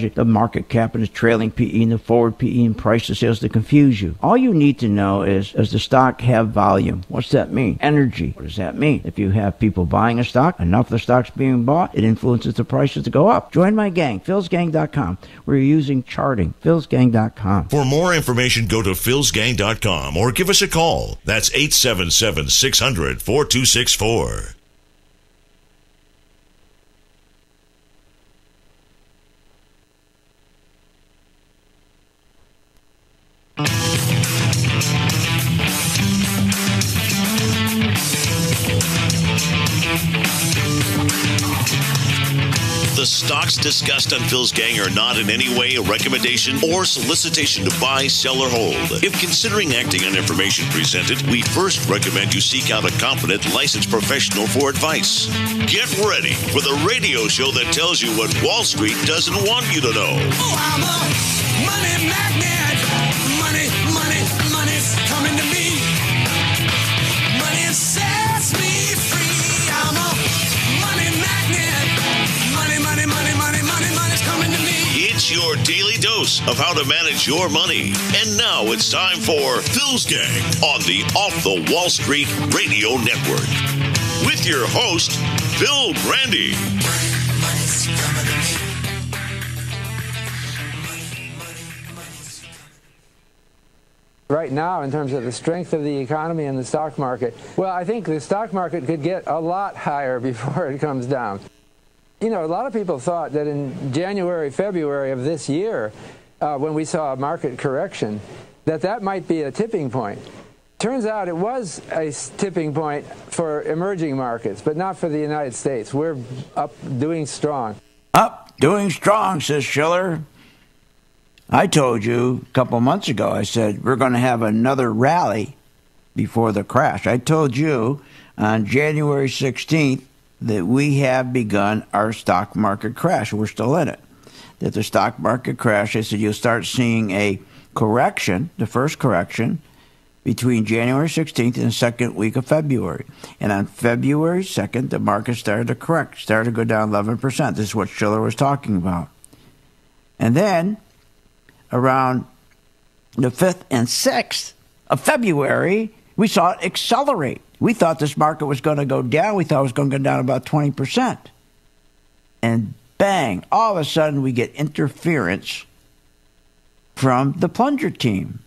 the market cap and the trailing PE and the forward PE and price to sales to confuse you. All you need to know is, does the stock have volume? What's that mean? Energy. What does that mean? If you have people buying a stock, enough of the stock's being bought, it influences the prices to go up. Join my gang, philsgang.com. We're using charting, philsgang.com. For more information, go to philsgang.com or give us a call. That's 877-600-4264. The stocks discussed on Phil's Gang are not in any way a recommendation or solicitation to buy, sell, or hold. If considering acting on information presented, we first recommend you seek out a competent, licensed professional for advice. Get ready for the radio show that tells you what Wall Street doesn't want you to know. Oh, I'm a money magnet. Money, money, money's coming to me. Money sets me free. I'm a money magnet. Money, money, money, money, money, money's coming to me. It's your daily dose of how to manage your money. And now it's time for Phil's Gang on the Off the Wall Street Radio Network. With your host, Phil Brandy. Money's coming to me. Right now, in terms of the strength of the economy and the stock market, well, I think the stock market could get a lot higher before it comes down. You know, a lot of people thought that in January, February of this year, when we saw a market correction, that might be a tipping point. Turns out it was a tipping point for emerging markets, but not for the United States. We're up doing strong. Up doing strong, says Shiller. I told you a couple months ago, I said, we're going to have another rally before the crash. I told you on January 16th that we have begun our stock market crash. We're still in it. That the stock market crash, I said, you'll start seeing a correction, the first correction, between January 16th and the second week of February. And on February 2nd, the market started to correct, started to go down 11%. This is what Shiller was talking about. And then around the 5th and 6th of February, we saw it accelerate. We thought this market was going to go down. We thought it was going to go down about 20%. And bang, all of a sudden we get interference from the plunger team,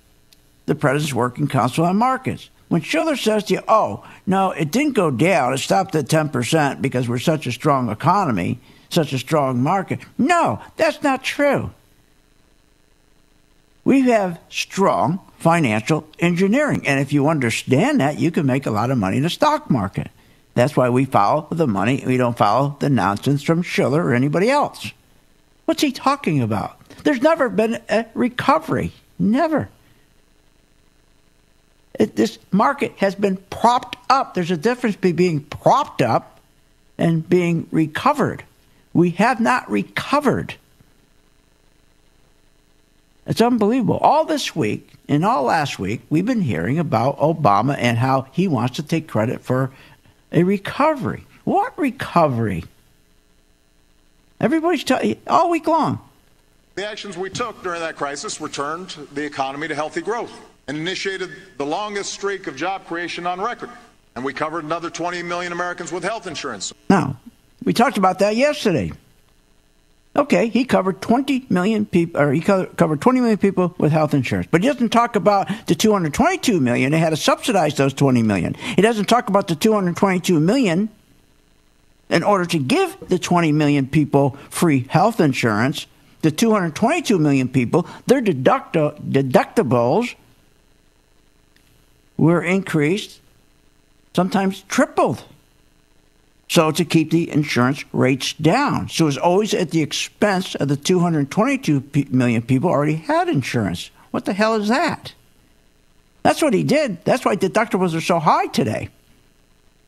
the President's Working Council on Markets. When Shiller says to you, oh, no, it didn't go down, it stopped at 10% because we're such a strong economy, such a strong market. No, that's not true. We have strong financial engineering. And if you understand that, you can make a lot of money in the stock market. That's why we follow the money. We don't follow the nonsense from Shiller or anybody else. What's he talking about? There's never been a recovery. Never. This market has been propped up. There's a difference between being propped up and being recovered. We have not recovered. It's unbelievable. All this week and all last week, we've been hearing about Obama and how he wants to take credit for a recovery. What recovery? Everybody's telling you all week long. The actions we took during that crisis returned the economy to healthy growth and initiated the longest streak of job creation on record. And we covered another 20 million Americans with health insurance. Now, we talked about that yesterday. Okay, he covered 20 million people, or he covered 20 million people with health insurance. But he doesn't talk about the 222 million. They had to subsidize those 20 million. He doesn't talk about the 222 million in order to give the 20 million people free health insurance. The 222 million people, their deductibles were increased, sometimes tripled. So to keep the insurance rates down. So it was always at the expense of the 222 million people already had insurance. What the hell is that? That's what he did. That's why deductibles are so high today.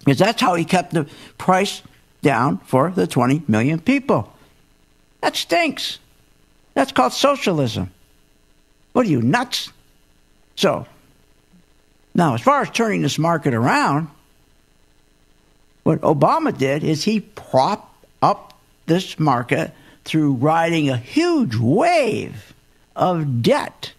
Because that's how he kept the price down for the 20 million people. That stinks. That's called socialism. What are you, nuts? So, now as far as turning this market around, what Obama did is he propped up this market through riding a huge wave of debt.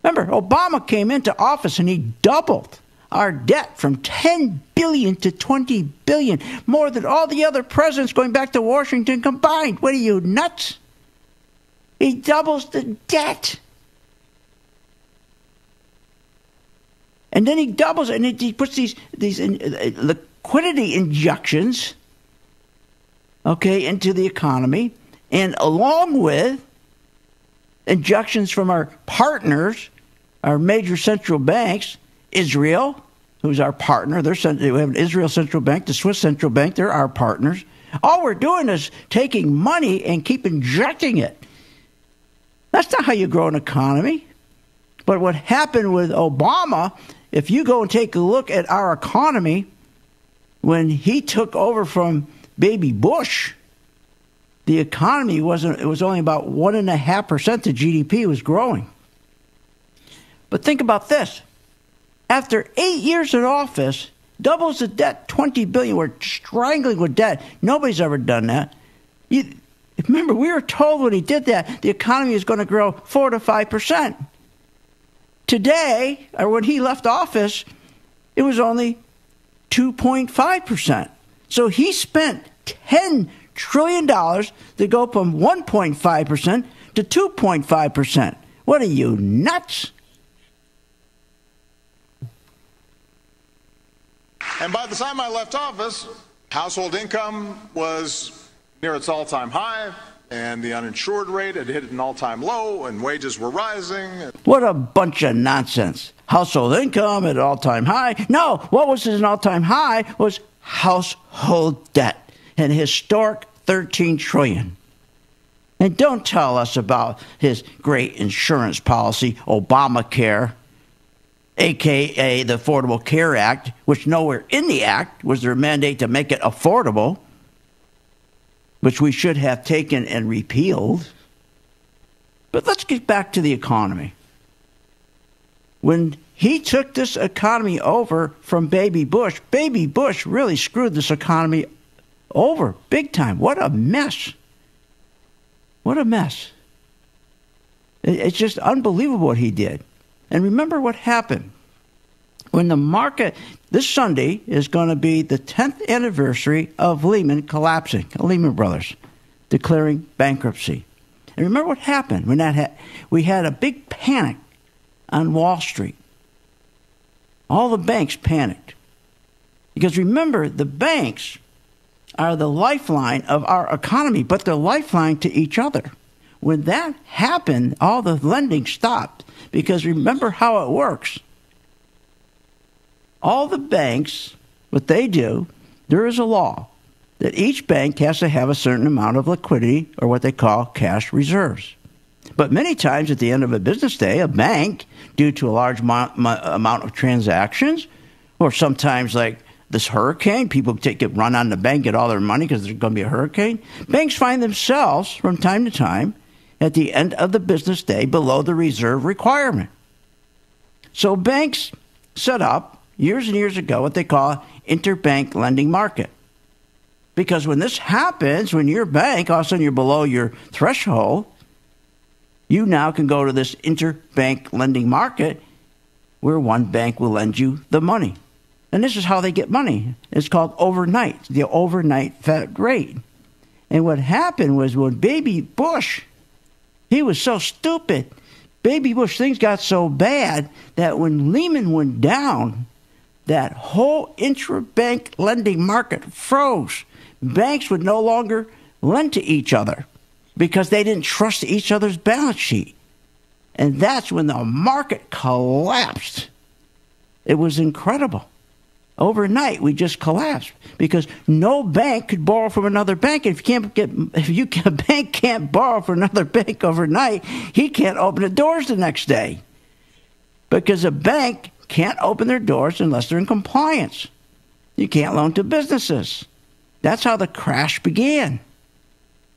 Remember, Obama came into office and he doubled our debt from $10 billion to $20 billion, more than all the other presidents going back to Washington combined. What are you, nuts? He doubles the debt. And then he doubles it, and he puts these liquidity injections, okay, into the economy, and along with injections from our partners, our major central banks, Israel, who's our partner. We have an Israel central bank, the Swiss central bank. They're our partners. All we're doing is taking money and keep injecting it. That's not how you grow an economy. But what happened with Obama, if you go and take a look at our economy, when he took over from baby Bush, the economy it was only about 1.5% the GDP was growing. But think about this. After 8 years in office, doubles the debt, $20 billion. We're strangling with debt. Nobody's ever done that. Remember, we were told when he did that, the economy is going to grow 4 to 5%. Today, or when he left office, it was only 2.5%. So he spent $10 trillion to go from 1.5% to 2.5%. What are you, nuts? And by the time I left office, household income was near its all-time high, and the uninsured rate had hit an all-time low, and wages were rising. What a bunch of nonsense. Household income at an all-time high. No, what was at an all-time high was household debt, an historic $13 trillion. And don't tell us about his great insurance policy, Obamacare, a.k.a. the Affordable Care Act, which nowhere in the act was there a mandate to make it affordable, which we should have taken and repealed. But let's get back to the economy. When he took this economy over from baby Bush really screwed this economy over big time. What a mess. What a mess. It's just unbelievable what he did. And remember what happened. When the market, this Sunday is going to be the 10th anniversary of Lehman collapsing, Lehman Brothers declaring bankruptcy. And remember what happened when we had a big panic on Wall Street. All the banks panicked. Because remember, the banks are the lifeline of our economy, but they're lifeline to each other. When that happened, all the lending stopped. Because remember how it works. All the banks, what they do, there is a law that each bank has to have a certain amount of liquidity, or what they call cash reserves. But many times at the end of a business day, a bank, due to a large amount of transactions, or sometimes like this hurricane, people get run on the bank, get all their money because there's going to be a hurricane. Banks find themselves from time to time at the end of the business day below the reserve requirement. So banks set up years and years ago what they call interbank lending market. Because when this happens, when your bank, all of a sudden you're below your threshold, you now can go to this interbank lending market where one bank will lend you the money. And this is how they get money. It's called overnight, the overnight Fed rate. And what happened was when baby Bush, he was so stupid. Baby Bush, things got so bad that when Lehman went down, that whole interbank lending market froze. Banks would no longer lend to each other because they didn't trust each other's balance sheet. And that's when the market collapsed. It was incredible. Overnight, we just collapsed because no bank could borrow from another bank. If a bank can't borrow from another bank overnight, he can't open the doors the next day because a bank can't open their doors unless they're in compliance. You can't loan to businesses. That's how the crash began.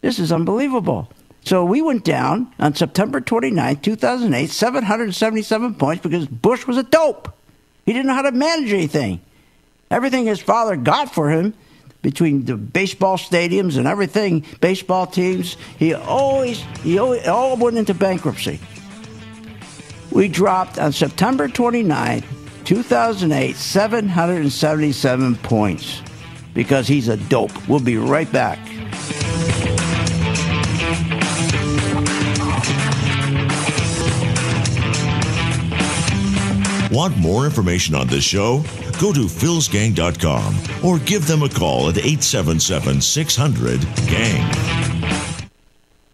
This is unbelievable. So we went down on September 29, 2008, 777 points because Bush was a dope. He didn't know how to manage anything. Everything his father got for him between the baseball stadiums and everything, baseball teams. He always all went into bankruptcy. We dropped on September 29, 2008, 777 points because he's a dope. We'll be right back. Want more information on this show? Go to philsgang.com or give them a call at 877-600-GANG.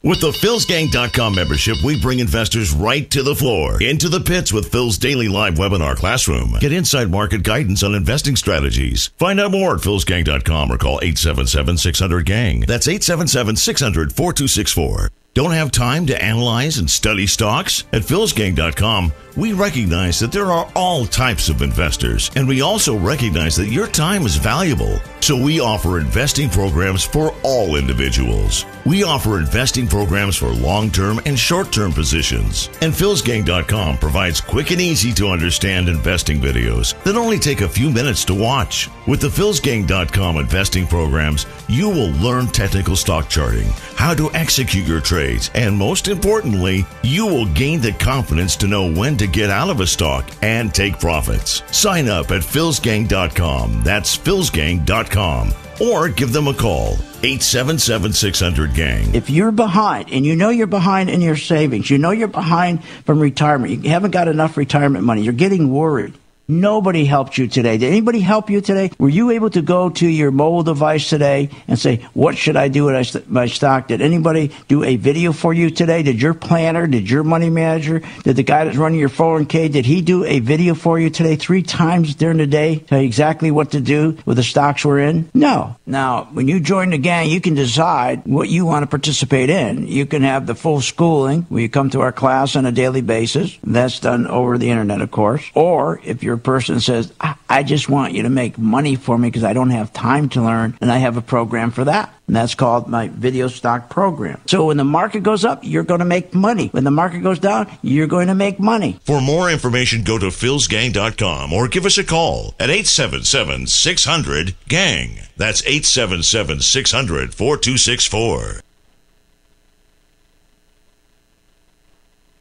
With the philsgang.com membership, we bring investors right to the floor, into the pits with Phil's daily live webinar classroom. Get inside market guidance on investing strategies. Find out more at philsgang.com or call 877-600-GANG. That's 877-600-4264. Don't have time to analyze and study stocks? At philsgang.com, we recognize that there are all types of investors, and we also recognize that your time is valuable. So we offer investing programs for all individuals. We offer investing programs for long-term and short-term positions. And philsgang.com provides quick and easy to understand investing videos that only take a few minutes to watch. With the philsgang.com investing programs, you will learn technical stock charting, how to execute your trades, and most importantly, you will gain the confidence to know when to get out of a stock and take profits. Sign up at philsgang.com. That's philsgang.com. Or give them a call, 877-600-GANG. If you're behind, and you know you're behind in your savings, you know you're behind from retirement, you haven't got enough retirement money, you're getting worried. Nobody helped you today. Did anybody help you today? Were you able to go to your mobile device today and say, what should I do with my stock? Did anybody do a video for you today? Did your planner, did your money manager, did the guy that's running your 401k, did he do a video for you today 3 times during the day, tell you exactly what to do with the stocks we're in? No. Now, when you join the gang, you can decide what you want to participate in. You can have the full schooling where you come to our class on a daily basis. That's done over the internet, of course. Or if you're person says, I just want you to make money for me because I don't have time to learn, and I have a program for that. And that's called my video stock program. So when the market goes up, you're going to make money. When the market goes down, you're going to make money. For more information, go to philsgang.com or give us a call at 877-600-GANG. That's 877-600-4264.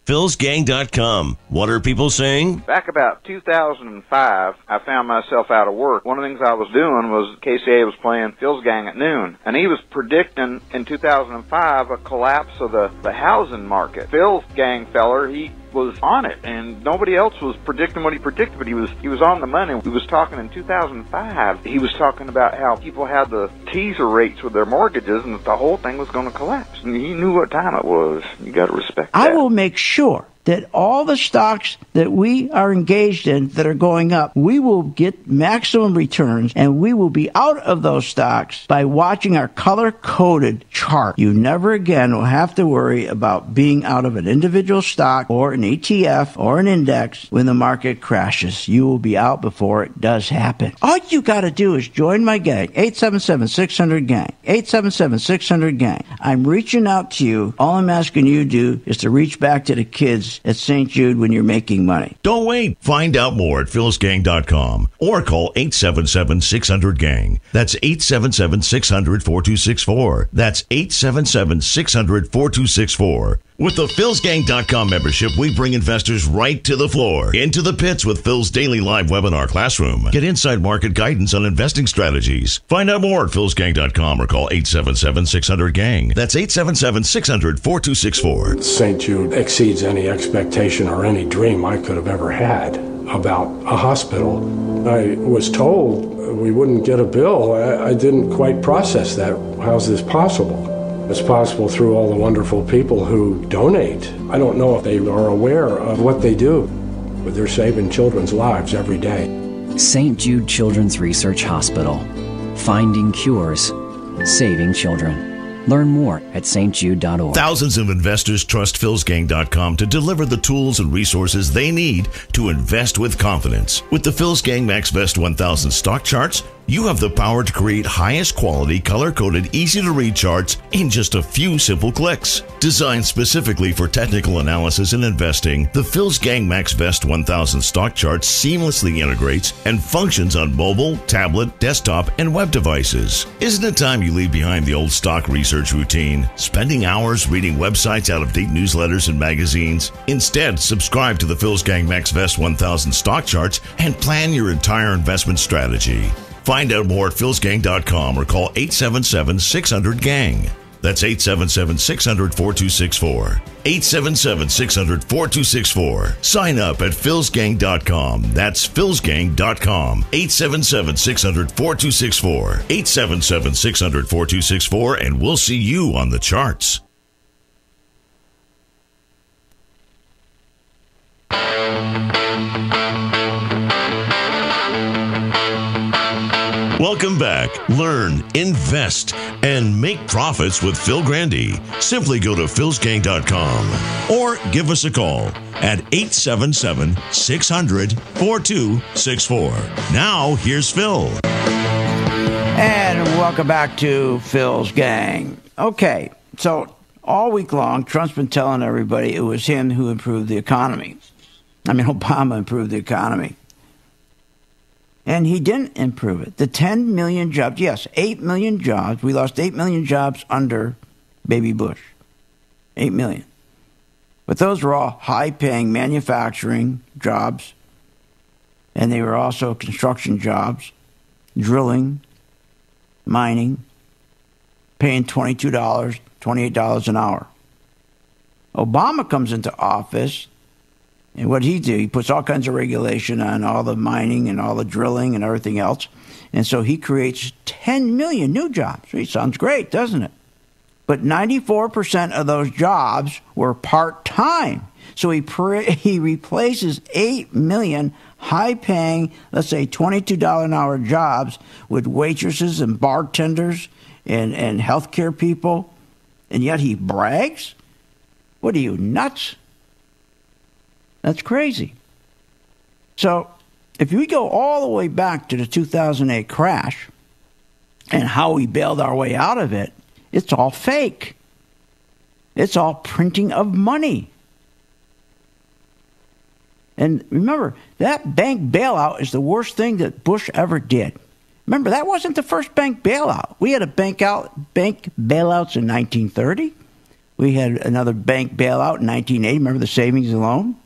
philsgang.com. What are people saying? Back about 2005, I found myself out of work. One of the things I was doing was KCA was playing Phil's Gang at noon, and he was predicting in 2005 a collapse of the housing market. Phil's Gang feller, he was on it, and nobody else was predicting what he predicted, but he was on the money. He was talking in 2005. He was talking about how people had the teaser rates with their mortgages, and that the whole thing was going to collapse. And he knew what time it was. You got to respect that. I will make sure that all the stocks that we are engaged in that are going up, we will get maximum returns, and we will be out of those stocks by watching our color-coded chart. You never again will have to worry about being out of an individual stock or an ETF or an index when the market crashes. You will be out before it does happen. All you got to do is join my gang, 877-600-GANG, 877-600-GANG. I'm reaching out to you. All I'm asking you to do is to reach back to the kids at St. Jude when you're making money. Don't wait. Find out more at philsgang.com or call 877-600-GANG. That's 877-600-4264. That's 877-600-4264. With the philsgang.com membership, we bring investors right to the floor, into the pits with Phil's daily live webinar classroom. Get inside market guidance on investing strategies. Find out more at philsgang.com or call 877-600-GANG. That's 877-600-4264. St. Jude exceeds any expectation or any dream I could have ever had about a hospital. I was told we wouldn't get a bill. I didn't quite process that. How's this possible? It's possible through all the wonderful people who donate. I don't know if they are aware of what they do, but they're saving children's lives every day. St. Jude Children's Research Hospital. Finding cures. Saving children. Learn more at stjude.org. Thousands of investors trust philsgang.com to deliver the tools and resources they need to invest with confidence. With the Phil's Gang MaxVest 1000 stock charts, You have the power to create highest quality, color-coded, easy-to-read charts in just a few simple clicks. Designed specifically for technical analysis and investing, the Phil's Gang MaxVest 1000 stock chart seamlessly integrates and functions on mobile, tablet, desktop, and web devices. Isn't it time you leave behind the old stock research routine, spending hours reading websites, out-of-date newsletters, and magazines? Instead, subscribe to the Phil's Gang MaxVest 1000 stock charts and plan your entire investment strategy. Find out more at philsgang.com or call 877-600-GANG. That's 877-600-4264. 877-600-4264. Sign up at philsgang.com. That's philsgang.com. 877-600-4264. 877-600-4264, and we'll see you on the charts. Welcome back. Learn, invest, and make profits with Phil Grandy. Simply go to philsgang.com or give us a call at 877-600-4264. Now, here's Phil. And welcome back to Phil's Gang. Okay, so all week long, Trump's been telling everybody it was him who improved the economy. I mean, Obama improved the economy. And he didn't improve it. The 10 million jobs, yes, 8 million jobs. We lost 8 million jobs under Baby Bush. 8 million. But those were all high-paying manufacturing jobs. And they were also construction jobs, drilling, mining, paying $22, $28 an hour. Obama comes into office. And what he do, he puts all kinds of regulation on all the mining and all the drilling and everything else. And so he creates 10 million new jobs. It sounds great, doesn't it? But 94% of those jobs were part-time. So he replaces 8 million high-paying, let's say $22 an hour jobs with waitresses and bartenders and healthcare people. And yet he brags? What are you, nuts? That's crazy. So if we go all the way back to the 2008 crash and how we bailed our way out of it, it's all fake. It's all printing of money. And remember, that bank bailout is the worst thing that Bush ever did. Remember, that wasn't the first bank bailout. We had a bank bailouts in 1930. We had another bank bailout in 1980. Remember the savings and loan?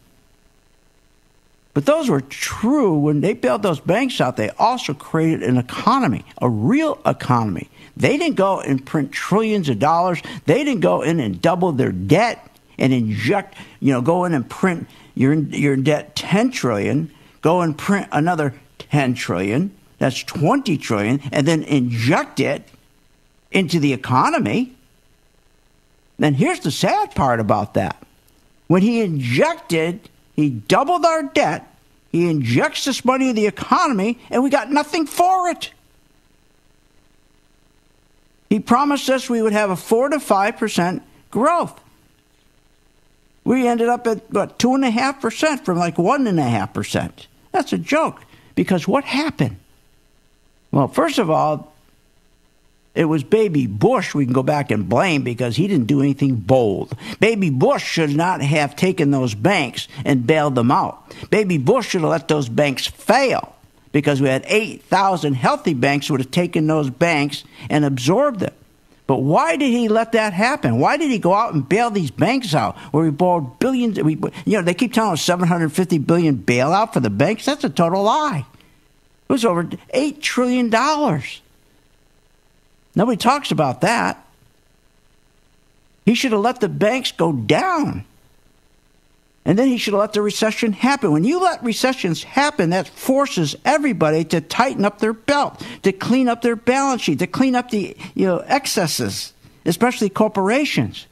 But those were true. When they bailed those banks out, they also created an economy, a real economy. They didn't go and print trillions of dollars. They didn't go in and double their debt and inject, go in and print, you're in debt 10 trillion, go and print another 10 trillion, that's 20 trillion, and then inject it into the economy. Then here's the sad part about that. When he doubled our debt, he injects this money in the economy, and we got nothing for it. He promised us we would have a 4 to 5% growth. We ended up at, 2.5% from like 1.5%. That's a joke, because what happened? Well, first of all, it was Baby Bush we can go back and blame because he didn't do anything bold. Baby Bush should not have taken those banks and bailed them out. Baby Bush should have let those banks fail because we had 8,000 healthy banks who would have taken those banks and absorbed them. But why did he let that happen? Why did he go out and bail these banks out where we borrowed billions? They keep telling us $750 billion bailout for the banks. That's a total lie. It was over $8 trillion. Nobody talks about that. He should have let the banks go down. And then he should have let the recession happen. When you let recessions happen, that forces everybody to tighten up their belt, to clean up their balance sheet, to clean up the excesses, especially corporations.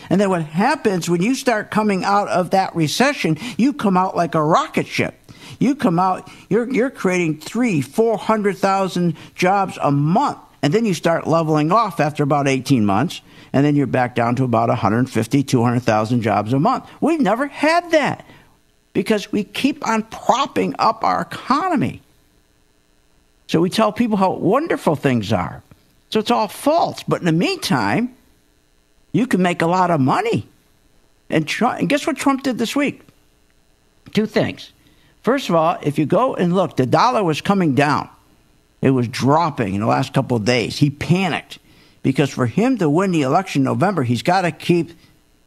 And then what happens when you start coming out of that recession, you come out like a rocket ship. You come out, you're creating 300,000-400,000 jobs a month. And then you start leveling off after about 18 months, and then you're back down to about 150,000, 200,000 jobs a month. We've never had that because we keep on propping up our economy. So we tell people how wonderful things are. So it's all false. But in the meantime, you can make a lot of money. And guess what Trump did this week? Two things. First of all, if you go and look, the dollar was coming down. It was dropping in the last couple of days. He panicked because for him to win the election in November, he's got to keep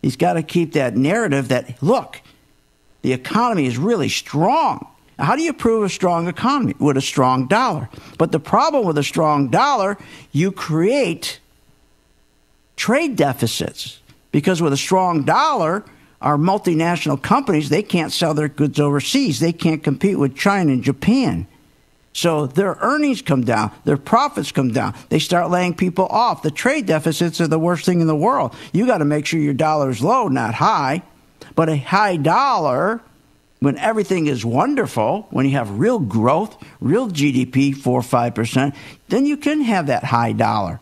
that narrative that, look, the economy is really strong. How do you prove a strong economy? With a strong dollar. But the problem with a strong dollar, you create trade deficits. Because with a strong dollar, our multinational companies, they can't sell their goods overseas. They can't compete with China and Japan. So their earnings come down. Their profits come down. They start laying people off. The trade deficits are the worst thing in the world. You got to make sure your dollar is low, not high. But a high dollar, when everything is wonderful, when you have real growth, real GDP, 4 or 5%, then you can have that high dollar.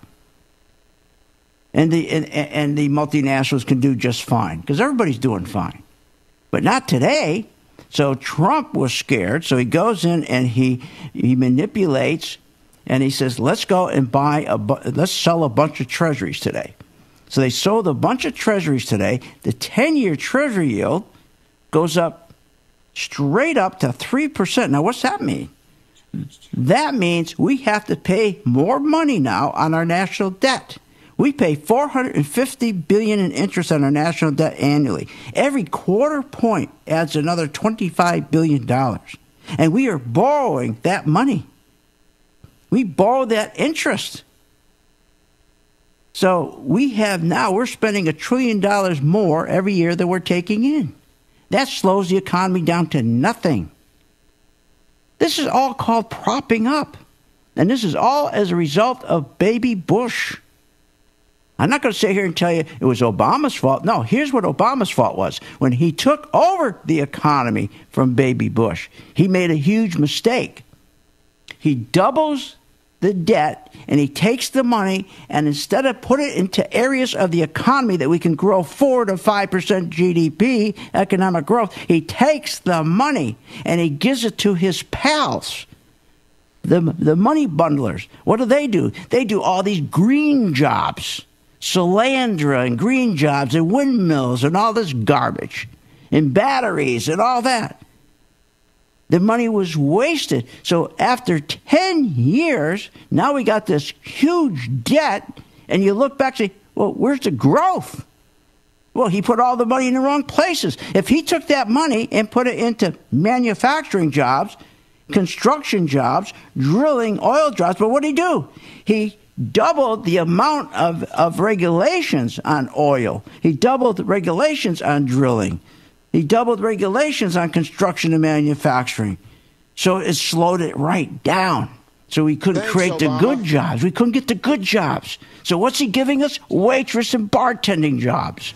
And the multinationals can do just fine because everybody's doing fine. But not today. So Trump was scared. So he goes in and he manipulates and he says, let's go and let's sell a bunch of treasuries today. So they sold a bunch of treasuries today. The 10-year treasury yield goes up straight up to 3%. Now, what's that mean? That means we have to pay more money now on our national debt. We pay $450 billion in interest on our national debt annually. Every quarter point adds another $25 billion. And we are borrowing that money. We borrow that interest. So we're spending $1 trillion more every year than we're taking in. That slows the economy down to nothing. This is all called propping up. And this is all as a result of Baby Bush. I'm not going to sit here and tell you it was Obama's fault. No, here's what Obama's fault was. When he took over the economy from Baby Bush, he made a huge mistake. He doubles the debt and he takes the money and instead of put it into areas of the economy that we can grow 4 to 5% GDP, economic growth, he takes the money and he gives it to his pals. The money bundlers. What do? They do all these green jobs. Solandra and green jobs and windmills and all this garbage and batteries and all that. The money was wasted. So after 10 years, now we got this huge debt, and you look back and say, well, where's the growth? Well, he put all the money in the wrong places. If he took that money and put it into manufacturing jobs, construction jobs, drilling, oil jobs, but what did he do? He doubled the amount of regulations on oil. He doubled the regulations on drilling. He doubled regulations on construction and manufacturing. So it slowed it right down. So we couldn't create the good jobs. We couldn't get the good jobs. So what's he giving us? Waitress and bartending jobs.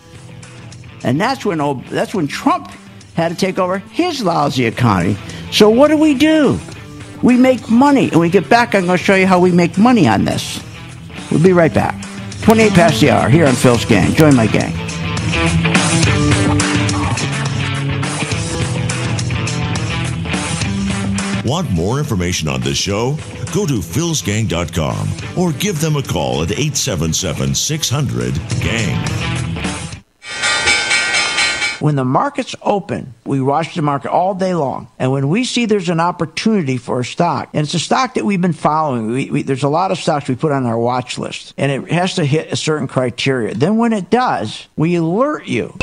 And that's when Trump had to take over his lousy economy. So what do? We make money. And when we get back, I'm going to show you how we make money on this. We'll be right back. 28 past the hour here on Phil's Gang. Join my gang. Want more information on this show? Go to philsgang.com or give them a call at 877-600-GANG. When the markets open, we watch the market all day long. And when we see there's an opportunity for a stock, and it's a stock that we've been following, there's a lot of stocks we put on our watch list, and it has to hit a certain criteria. Then when it does, we alert you.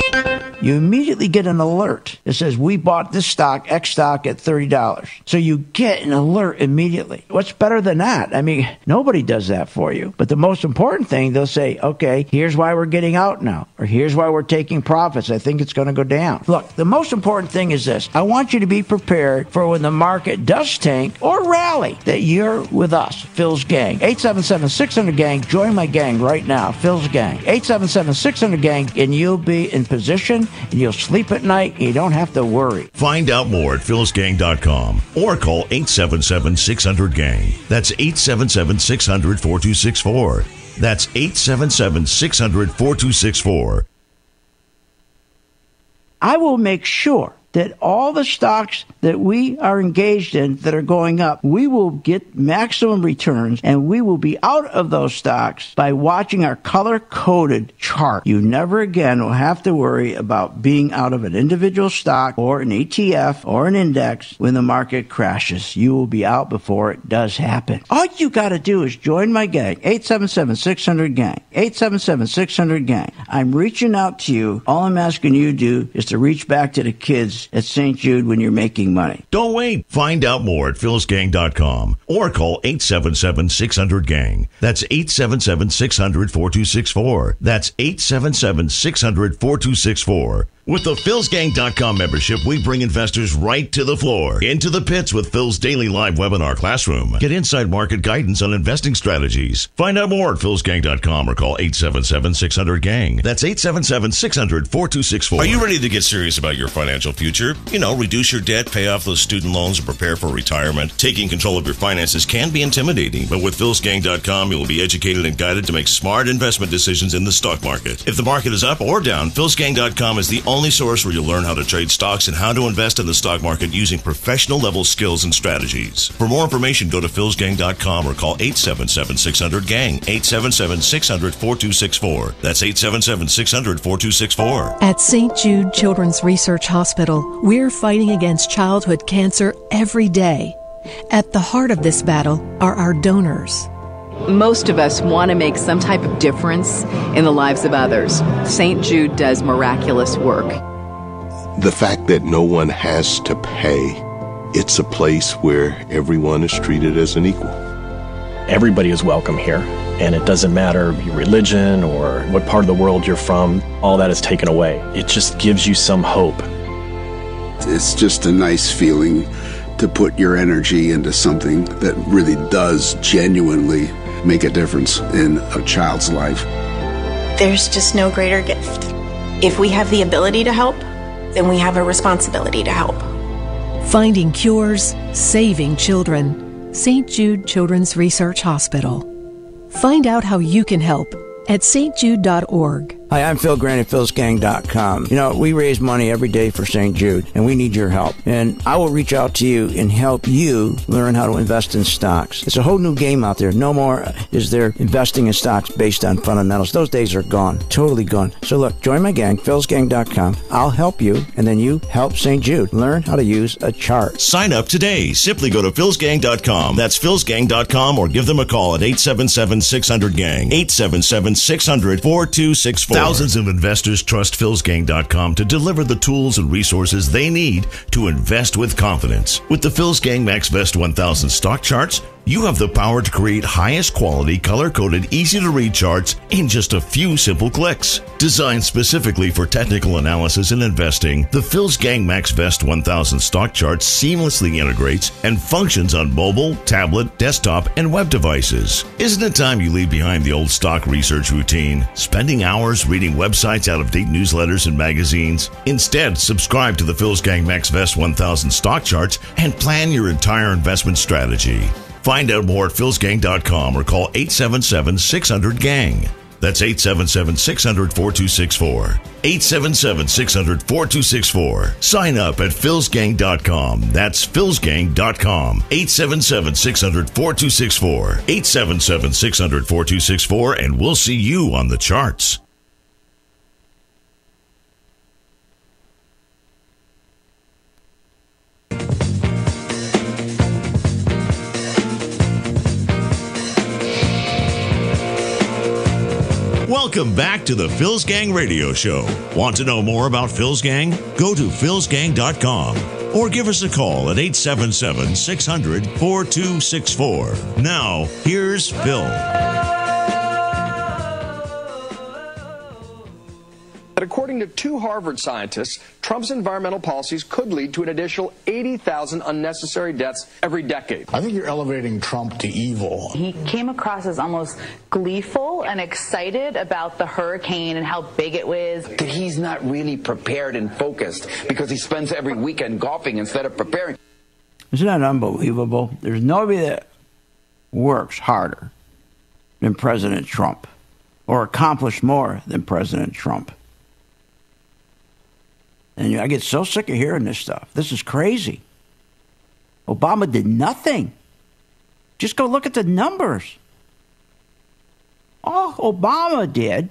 You immediately get an alert that says, we bought this stock, X stock, at $30. So you get an alert immediately. What's better than that? I mean, nobody does that for you. But the most important thing, they'll say, okay, here's why we're getting out now, or here's why we're taking profits. I think it's going to go down. Look, the most important thing is this. I want you to be prepared for when the market does tank or rally, that you're with us, Phil's Gang. 877-600-GANG. Join my gang right now, Phil's Gang. 877-600-GANG, and you'll be in position, and you'll sleep at night, and you don't have to worry. Find out more at philsgang.com or call 877-600-GANG. That's 877-600-4264. That's 877-600-4264. I will make sure that all the stocks that we are engaged in that are going up, we will get maximum returns, and we will be out of those stocks by watching our color-coded chart. You never again will have to worry about being out of an individual stock or an ETF or an index when the market crashes. You will be out before it does happen. All you got to do is join my gang, 877-600-GANG, 877-600-GANG. I'm reaching out to you. All I'm asking you to do is to reach back to the kids at St. Jude when you're making money. Don't wait. Find out more at philsgang.com or call 877-600-GANG. That's 877-600-4264. That's 877-600-4264. With the philsgang.com membership, we bring investors right to the floor, into the pits with Phil's daily live webinar classroom. Get inside market guidance on investing strategies. Find out more at philsgang.com or call 877-600-GANG. That's 877-600-4264. Are you ready to get serious about your financial future? You know, reduce your debt, pay off those student loans, and prepare for retirement. Taking control of your finances can be intimidating, but with philsgang.com, you will be educated and guided to make smart investment decisions in the stock market. If the market is up or down, philsgang.com is the only source where you'll learn how to trade stocks and how to invest in the stock market using professional level skills and strategies. For more information, go to philsgang.com or call 877-600-GANG, 877-600-4264. That's 877-600-4264. At St. Jude Children's Research Hospital, we're fighting against childhood cancer every day. At the heart of this battle are our donors. Most of us want to make some type of difference in the lives of others. St. Jude does miraculous work. The fact that no one has to pay, it's a place where everyone is treated as an equal. Everybody is welcome here, and it doesn't matter your religion or what part of the world you're from. All that is taken away. It just gives you some hope. It's just a nice feeling to put your energy into something that really does genuinely make a difference in a child's life. There's just no greater gift. If we have the ability to help, then we have a responsibility to help. Finding cures, saving children. St. Jude Children's Research Hospital. Find out how you can help at stjude.org. Hi, I'm Phil Grant at philsgang.com. You know, we raise money every day for St. Jude, and we need your help. And I will reach out to you and help you learn how to invest in stocks. It's a whole new game out there. No more is there investing in stocks based on fundamentals. Those days are gone, totally gone. So look, join my gang, philsgang.com. I'll help you, and then you help St. Jude. Learn how to use a chart. Sign up today. Simply go to philsgang.com. That's philsgang.com or give them a call at 877-600-GANG, 877-600-4264. Thousands of investors trust philsgang.com to deliver the tools and resources they need to invest with confidence. With the Philsgang MaxVest 1000 stock charts, you have the power to create highest quality, color-coded, easy-to-read charts in just a few simple clicks. Designed specifically for technical analysis and investing, the Philsgang MaxVest 1000 stock chart seamlessly integrates and functions on mobile, tablet, desktop, and web devices. Isn't it time you leave behind the old stock research routine, spending hours reading websites, out-of-date newsletters, and magazines? Instead, subscribe to the Philsgang MaxVest 1000 stock charts and plan your entire investment strategy. Find out more at philsgang.com or call 877-600-GANG. That's 877-600-4264. 877-600-4264. Sign up at philsgang.com. That's philsgang.com. 877-600-4264. 877-600-4264, and we'll see you on the charts. Welcome back to the Phil's Gang Radio Show. Want to know more about Phil's Gang? Go to philsgang.com or give us a call at 877-600-4264. Now, here's Phil. According to two Harvard scientists, Trump's environmental policies could lead to an additional 80,000 unnecessary deaths every decade. I think you're elevating Trump to evil. He came across as almost gleeful and excited about the hurricane and how big it was. He's not really prepared and focused because he spends every weekend golfing instead of preparing. Isn't that unbelievable? There's nobody that works harder than President Trump or accomplished more than President Trump. And I get so sick of hearing this stuff. This is crazy. Obama did nothing. Just go look at the numbers. All Obama did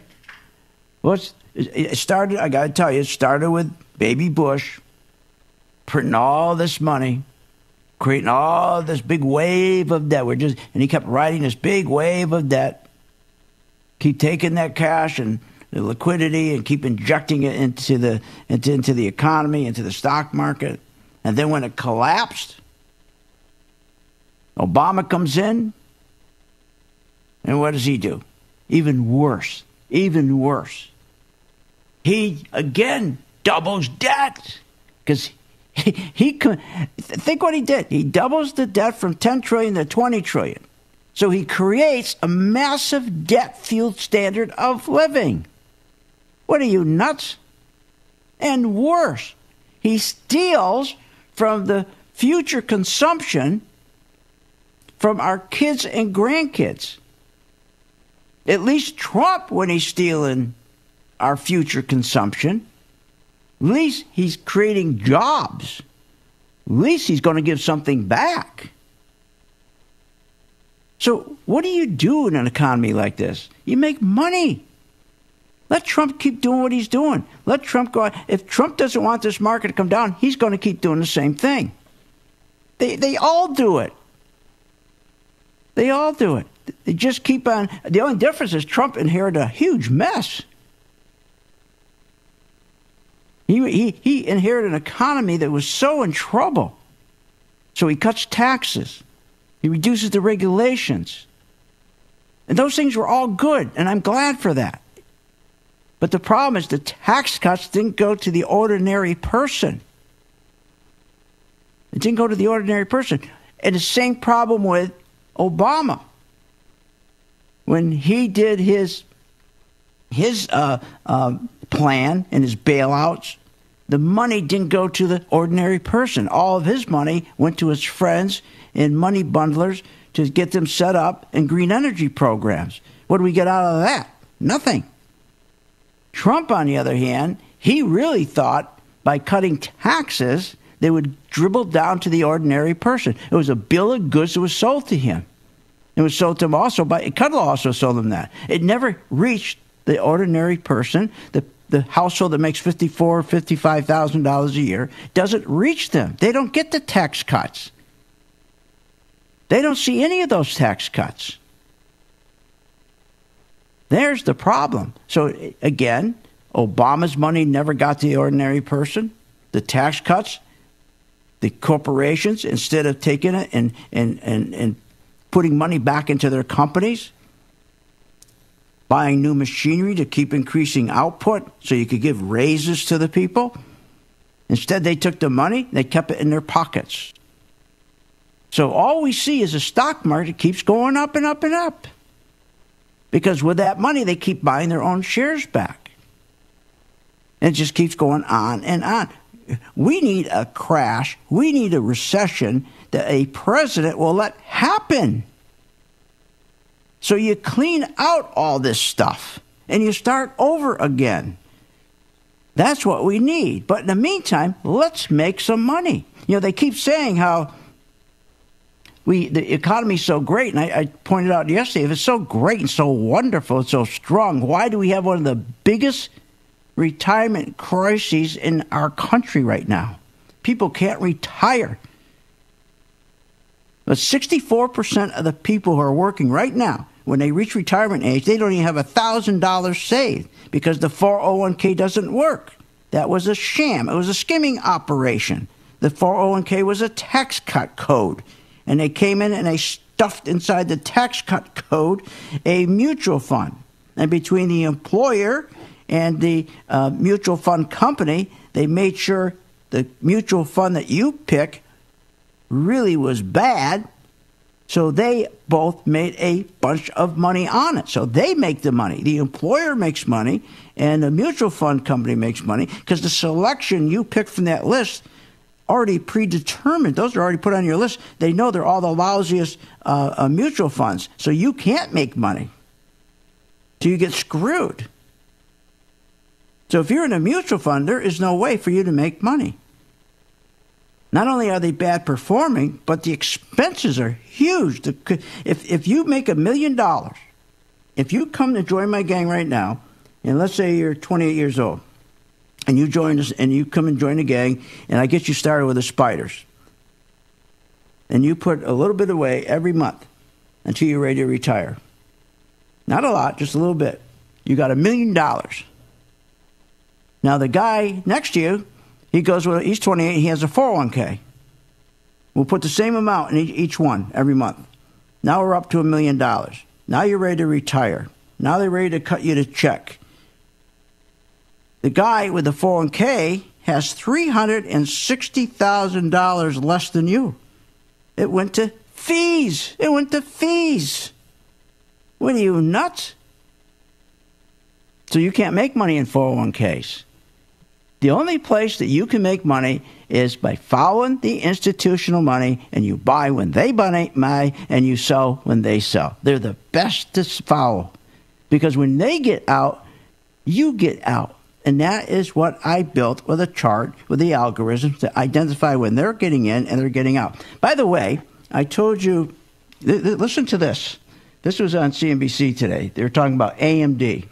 was, it started, I got to tell you, it started with Baby Bush printing all this money, creating all this big wave of debt. And he kept riding this big wave of debt. Keep taking that cash and the liquidity and keep injecting it into the economy, into the stock market. And then when it collapsed, Obama comes in, and what does he do? Even worse. Even worse. He, again, doubles debt. Because he think what he did. He doubles the debt from $10 trillion to $20 trillion. So he creates a massive debt-fueled standard of living. What are you, nuts? And worse, he steals from the future consumption from our kids and grandkids. At least Trump, when he's stealing our future consumption, at least he's creating jobs. At least he's going to give something back. So what do you do in an economy like this? You make money. Let Trump keep doing what he's doing. Let Trump go. If Trump doesn't want this market to come down, he's going to keep doing the same thing. They all do it. They all do it. They just keep on. The only difference is Trump inherited a huge mess. He inherited an economy that was so in trouble. So he cuts taxes. He reduces the regulations. And those things were all good, and I'm glad for that. But the problem is the tax cuts didn't go to the ordinary person. It didn't go to the ordinary person. And the same problem with Obama. When he did his plan and his bailouts, the money didn't go to the ordinary person. All of his money went to his friends and money bundlers to get them set up in green energy programs. What do we get out of that? Nothing. Trump, on the other hand, he really thought by cutting taxes, they would dribble down to the ordinary person. It was a bill of goods that was sold to him. It was sold to him also by Kudlow also sold him that. It never reached the ordinary person, the household that makes $54,000, $55,000 a year, doesn't reach them. They don't get the tax cuts. They don't see any of those tax cuts. There's the problem. So, again, Obama's money never got to the ordinary person. The tax cuts, the corporations, instead of taking it and putting money back into their companies, buying new machinery to keep increasing output so you could give raises to the people. Instead, they took the money, they kept it in their pockets. So all we see is the stock market keeps going up and up and up. Because with that money, they keep buying their own shares back. And it just keeps going on and on. We need a crash. We need a recession that a president will let happen. So you clean out all this stuff and you start over again. That's what we need. But in the meantime, let's make some money. You know, they keep saying how the economy's so great, and I pointed out yesterday, if it's so great and so wonderful and so strong, why do we have one of the biggest retirement crises in our country right now? People can't retire. But 64% of the people who are working right now, when they reach retirement age, they don't even have $1,000 saved because the 401k doesn't work. That was a sham. It was a skimming operation. The 401k was a tax cut code. And they came in and they stuffed inside the tax cut code a mutual fund. And between the employer and the mutual fund company, they made sure the mutual fund that you pick really was bad. So they both made a bunch of money on it. So they make the money. The employer makes money and the mutual fund company makes money because the selection you pick from that list already predetermined. Those are already put on your list. They know they're all the lousiest mutual funds. So you can't make money. So you get screwed. So if you're in a mutual fund, there is no way for you to make money. Not only are they bad performing, but the expenses are huge. If you make $1 million, if you come to join my gang right now, and let's say you're 28 years old, and you join us, and you come and join the gang, and I get you started with the spiders, and you put a little bit away every month until you're ready to retire. Not a lot, just a little bit. You got $1 million. Now the guy next to you, he's 28, he has a 401k. We'll put the same amount in each one every month. Now we're up to $1 million. Now you're ready to retire. Now they're ready to cut you the check. The guy with the 401k has $360,000 less than you. It went to fees. What are you, nuts? So you can't make money in 401ks. The only place that you can make money is by following the institutional money, and you buy when they buy and you sell when they sell. They're the best to follow, because when they get out, you get out. And that is what I built with a chart with the algorithms to identify when they're getting in and they're getting out. By the way, I told you, listen to this. This was on CNBC today. They were talking about AMD.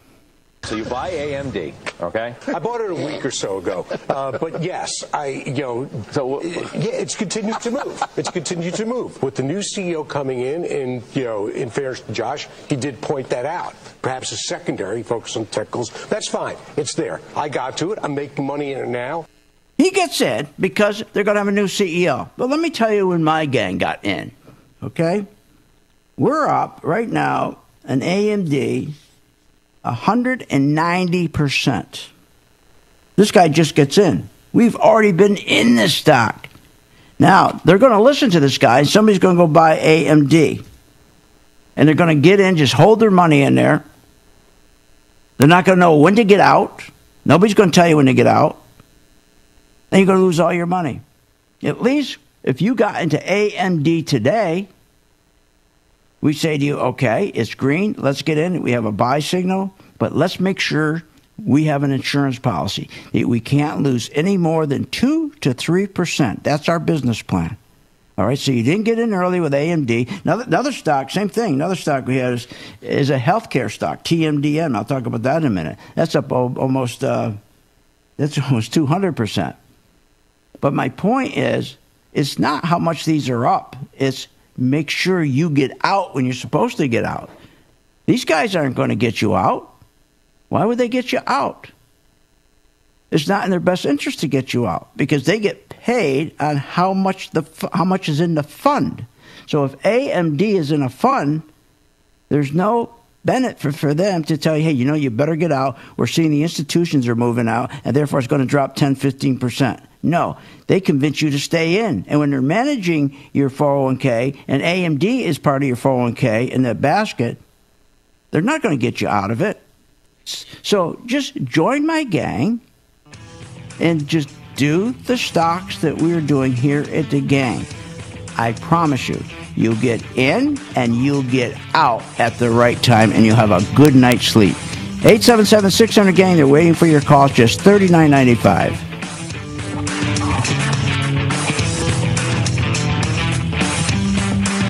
So you buy AMD, okay? I bought it a week or so ago, but yes, it's continued to move. It's continued to move. With the new CEO coming in, and in fairness to Josh, he did point that out. Perhaps a secondary focus on technicals. That's fine. It's there. I got to it. I'm making money in it now. He gets in because they're going to have a new CEO. But let me tell you when my gang got in, okay? We're up right now an AMD 190%. This guy just gets in. We've already been in this stock. Now, they're going to listen to this guy, and somebody's going to go buy AMD. And they're going to get in, just hold their money in there. They're not going to know when to get out. Nobody's going to tell you when to get out. And you're going to lose all your money. At least if you got into AMD today, we say to you, okay, it's green. Let's get in. We have a buy signal, but let's make sure we have an insurance policy. We can't lose any more than 2 to 3%. That's our business plan. All right, so you didn't get in early with AMD. Another stock, same thing. Another stock we have is a healthcare stock, TMDN. I'll talk about that in a minute. That's up almost 200%. But my point is, it's not how much these are up. It's make sure you get out when you're supposed to get out. These guys aren't going to get you out. Why would they get you out? It's not in their best interest to get you out, because they get paid on how much is in the fund. So if AMD is in a fund, there's no benefit for them to tell you, hey, you better get out. We're seeing the institutions are moving out, and therefore it's going to drop 10, 15%. No, they convince you to stay in. And when they're managing your 401k, and AMD is part of your 401k in that basket, they're not going to get you out of it. So just join my gang and just do the stocks that we're doing here at the gang. I promise you, you'll get in and you'll get out at the right time, and you'll have a good night's sleep. 877-600-GANG. They're waiting for your call. Just $39.95.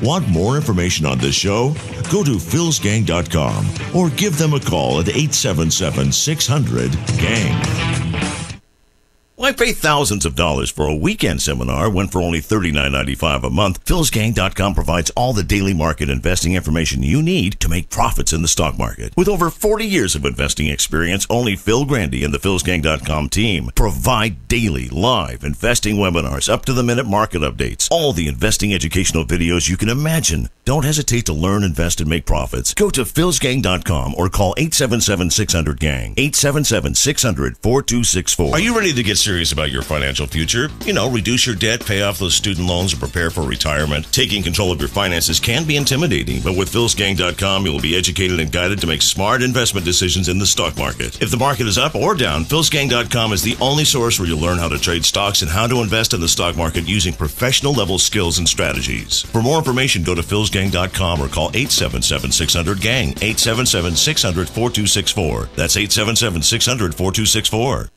Want more information on this show? Go to philsgang.com or give them a call at 877-600-GANG. Why pay thousands of dollars for a weekend seminar when for only $39.95 a month, philsgang.com provides all the daily market investing information you need to make profits in the stock market. With over 40 years of investing experience, only Phil Grandy and the philsgang.com team provide daily live investing webinars, up-to-the-minute market updates, all the investing educational videos you can imagine. Don't hesitate to learn, invest, and make profits. Go to philsgang.com or call 877-600-GANG, 877-600-4264. Are you ready to get serious serious about your financial future, reduce your debt, pay off those student loans, or prepare for retirement. Taking control of your finances can be intimidating, but with philsgang.com, you will be educated and guided to make smart investment decisions in the stock market. If the market is up or down, philsgang.com is the only source where you'll learn how to trade stocks and how to invest in the stock market using professional-level skills and strategies. For more information, go to philsgang.com or call 877-600-GANG, 877-600-4264. That's 877-600-4264.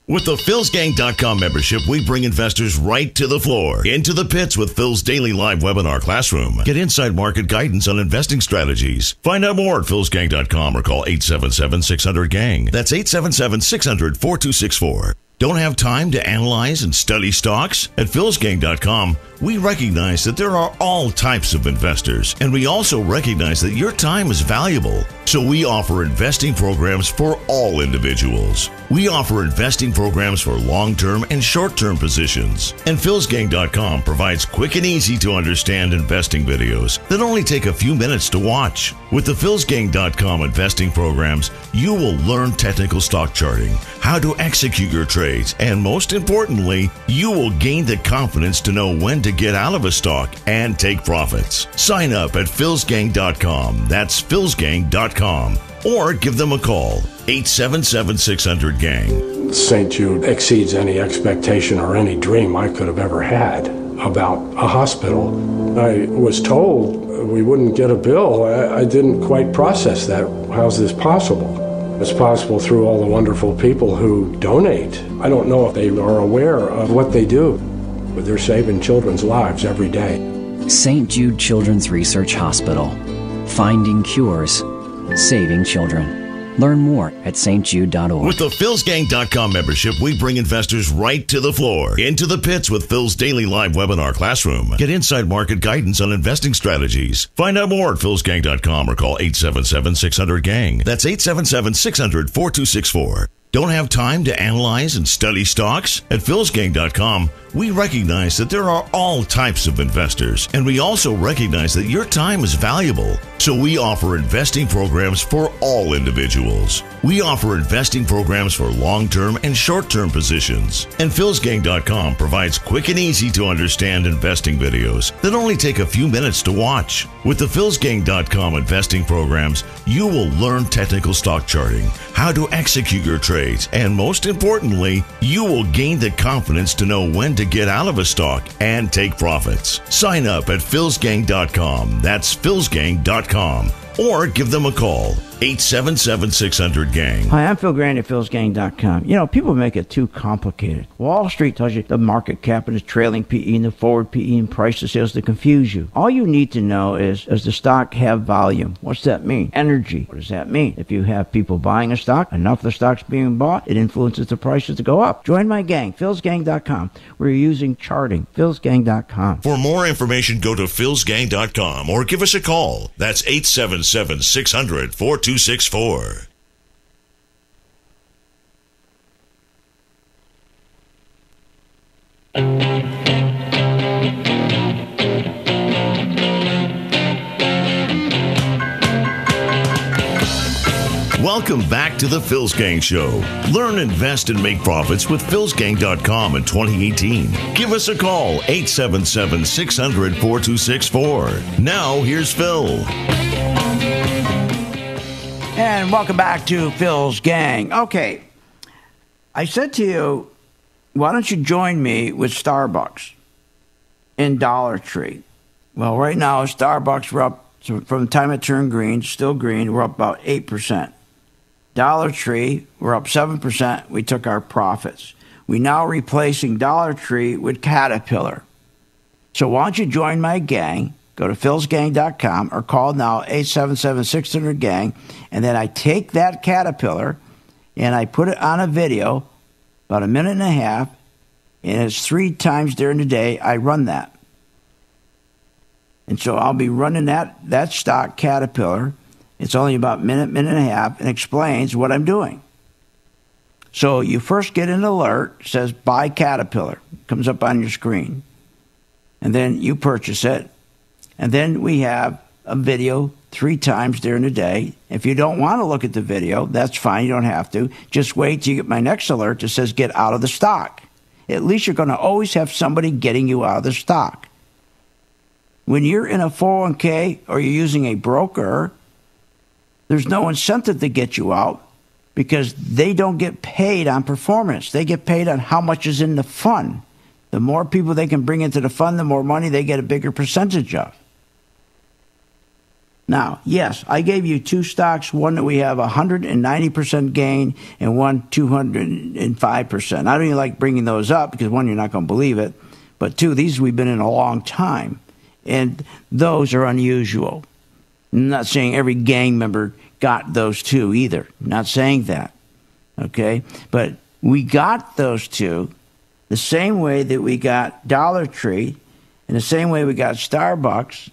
With the philsgang.com membership, we bring investors right to the floor, into the pits with Phil's daily live webinar classroom. Get inside market guidance on investing strategies. Find out more at philsgang.com or call 877-600-GANG. That's 877-600-4264. Don't have time to analyze and study stocks? At philsgang.com, we recognize that there are all types of investors, and we also recognize that your time is valuable. So we offer investing programs for all individuals. We offer investing programs for long-term and short-term positions. And philsgang.com provides quick and easy to understand investing videos that only take a few minutes to watch. With the philsgang.com investing programs, you will learn technical stock charting, how to execute your trades, and most importantly, you will gain the confidence to know when to get out of a stock and take profits. Sign up at philsgang.com. That's philsgang.com. Or give them a call, 877-600-GANG. St. Jude exceeds any expectation or any dream I could have ever had about a hospital. I was told we wouldn't get a bill. I didn't quite process that. How's this possible? It's possible through all the wonderful people who donate. I don't know if they are aware of what they do, but they're saving children's lives every day. St. Jude Children's Research Hospital. Finding cures. Saving children. Learn more at stjude.org. With the philsgang.com membership, we bring investors right to the floor, into the pits with Phil's daily live webinar classroom. Get inside market guidance on investing strategies. Find out more at philsgang.com or call 877-600-GANG. That's 877-600-4264. Don't have time to analyze and study stocks? At philsgang.com, we recognize that there are all types of investors, and we also recognize that your time is valuable. So we offer investing programs for all individuals. We offer investing programs for long-term and short-term positions. And philsgang.com provides quick and easy to understand investing videos that only take a few minutes to watch. With the philsgang.com investing programs, you will learn technical stock charting, how to execute your trades, and most importantly, you will gain the confidence to know when to get out of a stock and take profits. Sign up at philsgang.com. That's philsgang.com. Or give them a call, 877-600-GANG. Hi, I'm Phil Grant at philsgang.com. People make it too complicated. Wall Street tells you the market cap and the trailing PE and the forward PE and price to sales to confuse you. All you need to know is, does the stock have volume? What's that mean? Energy. What does that mean? If you have people buying a stock, enough of the stock's being bought, it influences the prices to go up. Join my gang, philsgang.com. We're using charting, philsgang.com. For more information, go to philsgang.com or give us a call. That's 877-600-4264. Welcome back to the Phil's Gang Show. Learn, invest, and make profits with philsgang.com in 2018. Give us a call, 877-600-4264. Now, here's Phil. And welcome back to Phil's Gang. Okay, I said to you, why don't you join me with Starbucks in Dollar Tree? Well, right now, Starbucks, we're up, from the time it turned green, still green, we're up about 8%. Dollar Tree, we're up 7%. We took our profits. We now replacing Dollar Tree with Caterpillar. So why don't you join my gang? Go to philsgang.com or call now 877-600-GANG. And then I take that Caterpillar and I put it on a video, about a minute and a half, and it's 3 times during the day I run that. And so I'll be running that stock Caterpillar. It's only about a minute and a half, and explains what I'm doing. So you first get an alert, says buy Caterpillar, comes up on your screen. And then you purchase it. And then we have a video 3 times during the day. If you don't want to look at the video, that's fine. You don't have to. Just wait till you get my next alert that says get out of the stock. At least you're going to always have somebody getting you out of the stock. When you're in a 401k or you're using a broker, there's no incentive to get you out because they don't get paid on performance. They get paid on how much is in the fund. The more people they can bring into the fund, the more money they get a bigger percentage of. Now, yes, I gave you 2 stocks, one that we have 190% gain and one 205%. I don't even like bringing those up because, one, you're not going to believe it, but 2, these we've been in a long time, and those are unusual. I'm not saying every gang member got those 2 either. I'm not saying that, okay? But we got those 2 the same way that we got Dollar Tree and the same way we got Starbucks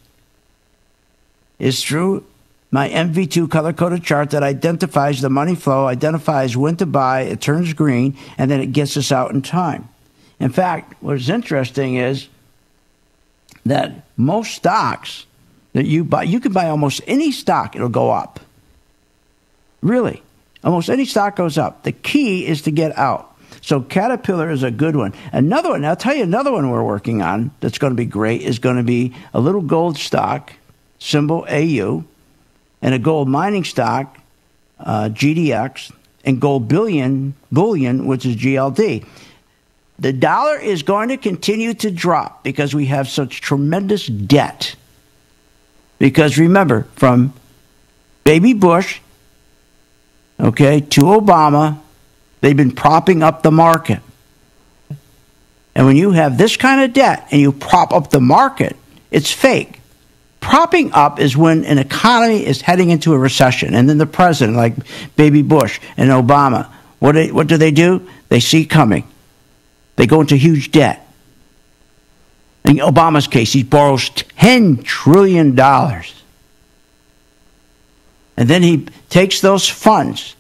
is through my MV2 color-coded chart that identifies the money flow, identifies when to buy, it turns green, and then it gets us out in time. In fact, what's interesting is that most stocks that you buy, you can buy almost any stock, it'll go up. Really. Almost any stock goes up. The key is to get out. So Caterpillar is a good one. Another one, I'll tell you another one we're working on that's going to be great is going to be a little gold stock, symbol AU, and a gold mining stock, GDX, and gold bullion, which is GLD. The dollar is going to continue to drop because we have such tremendous debt. Because remember, from baby Bush, okay, to Obama, they've been propping up the market. And when you have this kind of debt and you prop up the market, it's fake. Propping up is when an economy is heading into a recession. And then the president, like baby Bush and Obama, what do? They see it coming. They go into huge debt. In Obama's case, he borrows $10 trillion. And then he takes those funds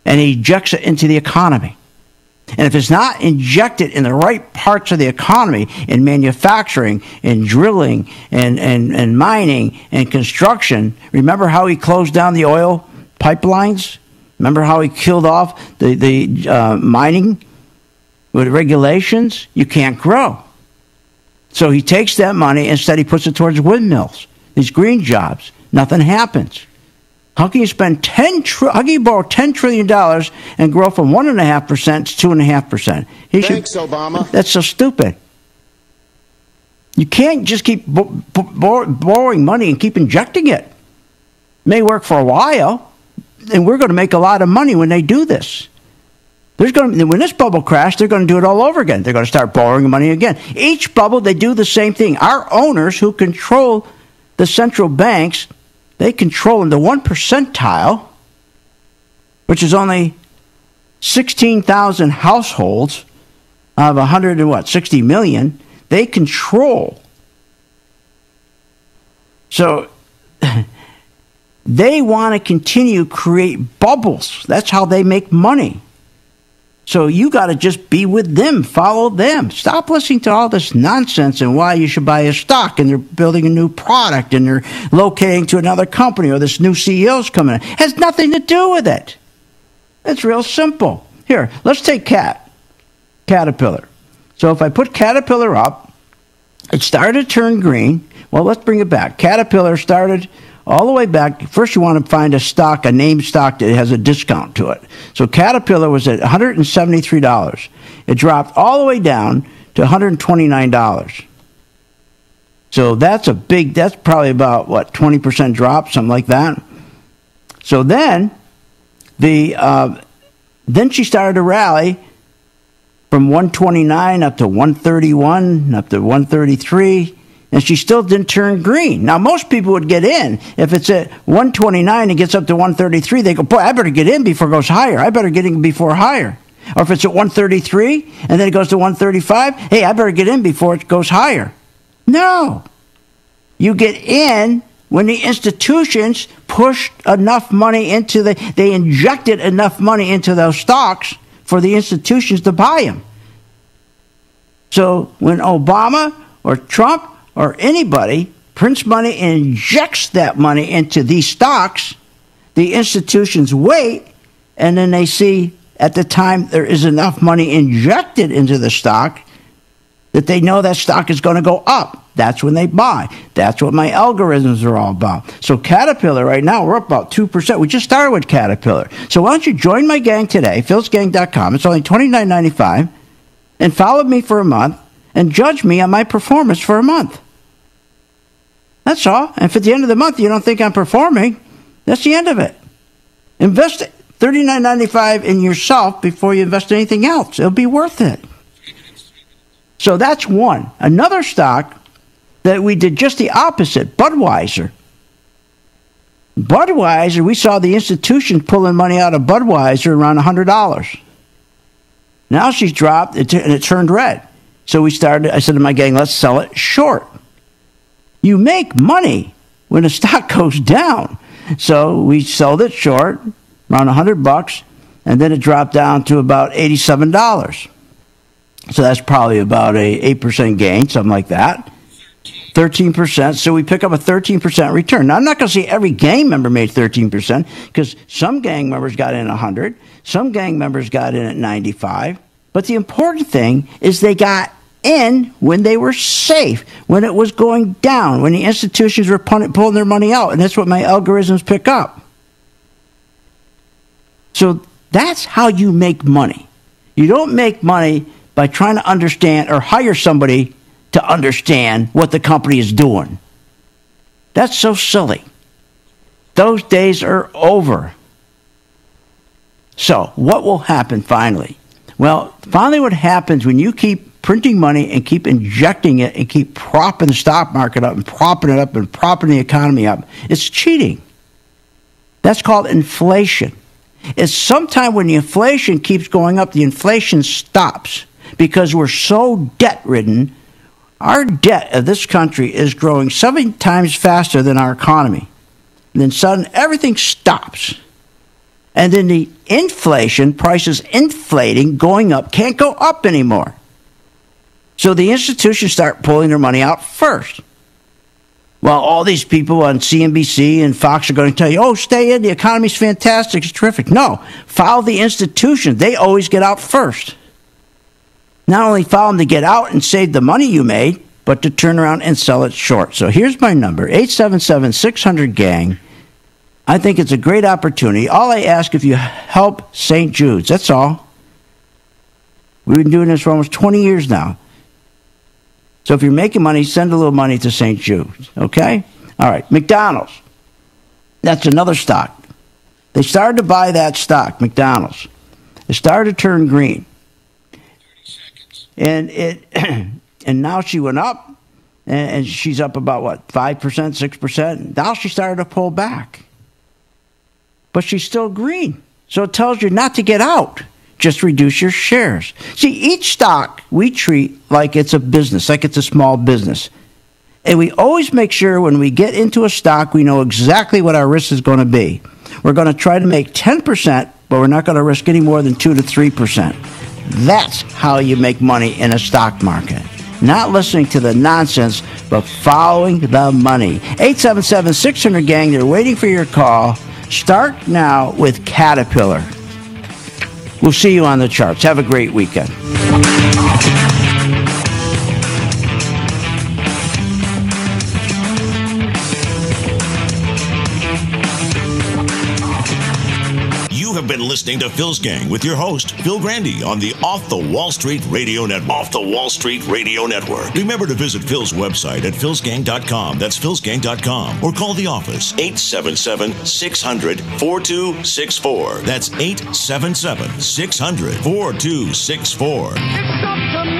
and he injects it into the economy. And if it's not injected in the right parts of the economy, in manufacturing, in drilling, and mining, and construction, remember how he closed down the oil pipelines? Remember how he killed off the mining with regulations? You can't grow. So he takes that money, instead he puts it towards windmills, these green jobs. Nothing happens. How can you spend how can you borrow $10 trillion and grow from 1.5% to 2.5%? Thanks, Obama. That's so stupid. You can't just keep borrowing money and keep injecting it. It may work for a while, and we're going to make a lot of money when they do this. When this bubble crashes, they're going to do it all over again. They're going to start borrowing money again. Each bubble, they do the same thing. Our owners who control the central banks, they control in the 1 percentile, which is only 16,000 households out of 60 million. They control. So they want to continue to create bubbles. That's how they make money. So you got to just be with them, follow them. Stop listening to all this nonsense and why you should buy a stock and they're building a new product and they're locating to another company or this new CEO's coming in. It has nothing to do with it. It's real simple. Here, let's take Caterpillar. So if I put Caterpillar up, it started to turn green. Well, let's bring it back. Caterpillar started all the way back. First, you want to find a named stock that has a discount to it. So Caterpillar was at $173. It dropped all the way down to $129. So that's probably about, 20% drop, something like that. So then, then she started to rally from 129 up to 131, up to 133. And she still didn't turn green. Now, most people would get in. If it's at 129 and gets up to 133, they go, boy, I better get in before it goes higher. I better get in before higher. Or if it's at 133 and then it goes to 135, hey, I better get in before it goes higher. No. You get in when the institutions pushed enough money they injected enough money into those stocks for the institutions to buy them. So when Obama or Trump or anybody prints money and injects that money into these stocks. The institutions wait, and then they see at the time there is enough money injected into the stock that they know that stock is going to go up. That's when they buy. That's what my algorithms are all about. So Caterpillar right now, we're up about 2%. We just started with Caterpillar. So why don't you join my gang today, philsgang.com. It's only $29.95. And follow me for a month and judge me on my performance for a month. That's all. And if at the end of the month you don't think I'm performing, that's the end of it. Invest $39.95 in yourself before you invest in anything else. It'll be worth it. So that's one. Another stock that we did just the opposite, Budweiser. Budweiser, we saw the institution pulling money out of Budweiser around $100. Now she's dropped, and it turned red. So I said to my gang, let's sell it short. You make money when the stock goes down. So we sold it short, around $100, and then it dropped down to about $87. So that's probably about a 8% gain, something like that. 13%. So we pick up a 13% return. Now, I'm not going to say every gang member made 13% because some gang members got in 100, some gang members got in at 95. But the important thing is they got in when they were safe, when it was going down, when the institutions were pulling their money out. And that's what my algorithms pick up. So that's how you make money. You don't make money by trying to understand or hire somebody to understand what the company is doing. That's so silly. Those days are over. So what will happen finally? Well, finally what happens when you keep printing money and keep injecting it and keep propping the stock market up and propping it up and propping the economy up, it's cheating. That's called inflation. It's sometime when the inflation keeps going up, the inflation stops. Because we're so debt-ridden, our debt of this country is growing 7 times faster than our economy. And then suddenly everything stops. And then the inflation, prices inflating, going up, can't go up anymore. So the institutions start pulling their money out first. Well, all these people on CNBC and Fox are going to tell you, oh, stay in, the economy's fantastic, it's terrific. No, follow the institution. They always get out first. Not only follow them to get out and save the money you made, but to turn around and sell it short. So here's my number, 877-600-GANG. I think it's a great opportunity. All I ask if you help St. Jude's, that's all. We've been doing this for almost 20 years now. So if you're making money, send a little money to St. Jude's, okay? All right, McDonald's. That's another stock. They started to buy that stock, McDonald's. It started to turn green. And and now she went up, and she's up about, what, 5%, 6%? Now she started to pull back. But she's still green. So it tells you not to get out. Just reduce your shares. See, each stock we treat like it's a business, like it's a small business. And we always make sure when we get into a stock, we know exactly what our risk is going to be. We're going to try to make 10%, but we're not going to risk any more than 2 to 3%. That's how you make money in a stock market. Not listening to the nonsense, but following the money. 877-600-GANG, they're waiting for your call. Start now with Caterpillar. We'll see you on the charts. Have a great weekend. You have been listening to Phil's Gang with your host, Phil Grandy, on the Off the Wall Street Radio Network. Off the Wall Street Radio Network. Remember to visit Phil's website at philsgang.com. That's philsgang.com. Or call the office, 877-600-4264. That's 877-600-4264. It's up to